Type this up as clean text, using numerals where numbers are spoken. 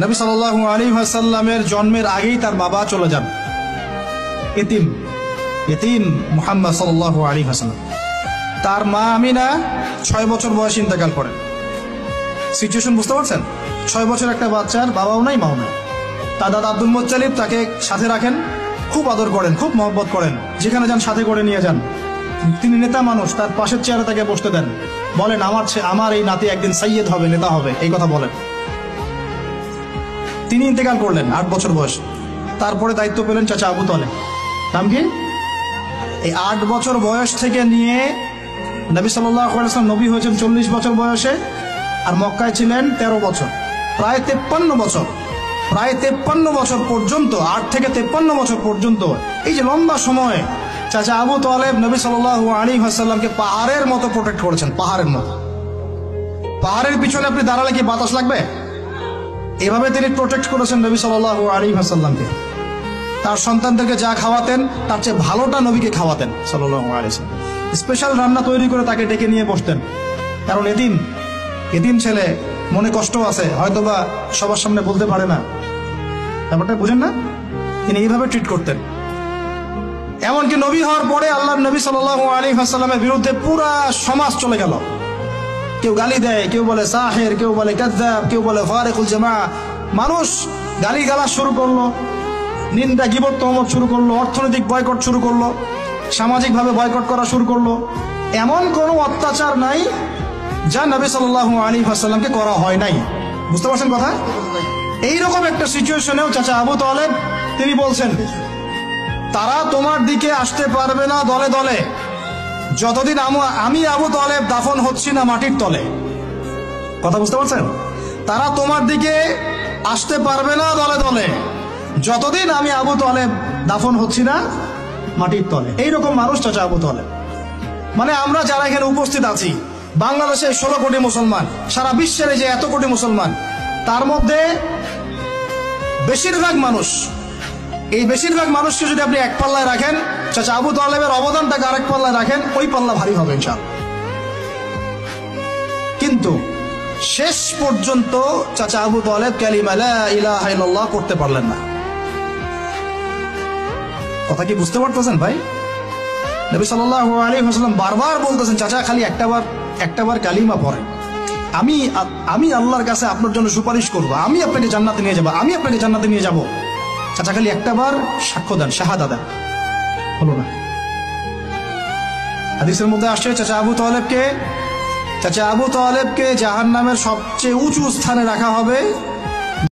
নবী সাল্লাল্লাহু আলাইহি ওয়াসাল্লামের জন্মের আগেই তার বাবা চলে যান, ইতিম মুহাম্মদ সাল্লাল্লাহু আলাইহি ওয়াসাল্লাম। তার মা আমিনা 6 বছর বয়সে ইন্তেকাল করেন। সিচুয়েশন বুঝতে পারছেন? 6 বছর একটা বাচ্চার বাবাও নাই মাও নাই। তার দাদা আব্দুল মুত্তালিব তাকে সাথে রাখেন, খুব আদর করেন, খুব মহব্বত করেন, যেখানে যান সাথে করে নিয়ে যান। তিনি নেতা মানুষ, তার পাশের চেয়ারে তাকে বসতে দেন, বলেন আমার এই নাতি একদিন সাইয়্যেদ হবে, নেতা হবে, এই কথা বলেন। তিনি ইন্তেকাল করলেন 8 বছর বয়স। তারপরে দায়িত্ব পেলেন চাচা আবু তালেব। নাম কি? এই 8 বছর বয়স থেকে নিয়ে নবী সাল্লাল্লাহু আলাইহি ওয়াসাল্লাম নবী হয়েছেন 40 বছর বয়সে, আর মক্কায় ছিলেন 13 বছর, প্রায় 53 বছর। প্রায় 53 বছর পর্যন্ত, 8 থেকে 53 বছর পর্যন্ত এই যে লম্বা সময় চাচা আবু তালেব নবী সাল্লাল্লাহু আলাইহি ওয়াসাল্লামকে পাহাড়ের মতো প্রোটেক্ট করেছেন, পাহাড়ের মতো। পাহাড়ের পিছনে আপনি দাঁড়ালে কি বাতাস লাগবে? এভাবে তিনি প্রোটেক্ট করেছেন নবী সাল্লাল্লাহু আলাইহি ওয়াসাল্লামকে। তার সন্তানদেরকে যা খাওয়াতেন তার চেয়ে ভালোটা নবীকে খাওয়াতেন সাল্লাল্লাহু আলাইহি ওয়াসাল্লাম। স্পেশাল রান্না তৈরি করে তাকে ডেকে নিয়ে বসতেন, কারণ এতিম ছেলে, মনে কষ্ট আছে, হয়তোবা সবার সামনে বলতে পারে না, ব্যাপারটা বুঝেন না? তিনি এইভাবে ট্রিট করতেন। এমনকি নবী হওয়ার পরে আল্লাহর নবী সাল্লাল্লাহু আলাইহি ওয়াসাল্লামের বিরুদ্ধে পুরা সমাজ চলে গেল। কেউ গালি দেয়, কেউ বলে সাহের, কেউ বলে কাযযাব, কেউ বলে ফারিকুল জামাআ। মানুষ গালিগালাজ শুরু করলো, নিন্দা, গীবত, তহমত শুরু করলো, অর্থনৈতিক বয়কট শুরু করলো, সামাজিকভাবে বয়কট করা শুরু করলো। এমন কোনো অত্যাচার নাই যা নবী সাল্লাল্লাহু আলাইহি ওয়াসাল্লামকে করা হয় নাই। বুঝতে পারছেন কথা? এইরকম একটা সিচুয়েশনেও চাচা আবু তালেব তিনি বলছেন, তারা তোমার দিকে আসতে পারবে না দলে দলে যতদিন আমি আবু তালেব দাফন হচ্ছি না মাটির তলে। কথা বুঝতে পারছেন? তারা তোমার দিকে আসতে পারবে না দলে দলে যতদিন আমি আবু তালেব দাফন হচ্ছি না মাটির তলে। এইরকম মানুষ চাচা আবু তালেব। মানে আমরা যারা এখানে উপস্থিত আছি, বাংলাদেশে 16 কোটি মুসলমান, সারা বিশ্বের যে এত কোটি মুসলমান, তার মধ্যে বেশিরভাগ মানুষ, এই বেশিরভাগ মানুষকে যদি আপনি এক পাল্লায় রাখেন, চাচা আবু তালেবের অবদানটাকে আরেক পাল্লায় রাখেন, ওই পাল্লা ভারী হবে ইনশাআল্লাহ। কিন্তু শেষ পর্যন্ত চাচা আবু তালেব কালিমা লা ইলাহা ইল্লাল্লাহ করতে পারলেন না। কথা কি বুঝতে পারতেছেন ভাই? নবী সাল্লাল্লাহু আলাইহি ওয়াসাল্লাম বারবার বলতেছেন, চাচা খালি একটাবার কালিমা পড়েন, আমি আল্লাহর কাছে আপনার জন্য সুপারিশ করব, আমি আপনাকে জান্নাতে নিয়ে যাব, আমি আপনাকে জান্নাতে নিয়ে যাব। চাচা খালি একটাবার সাক্ষ্য দেন, শাহাদা দেন, হলো না। হাদিসের মধ্যে আসছে চাচা আবু তালেবকে জাহান্নামের সবচেয়ে উঁচু স্থানে রাখা হবে,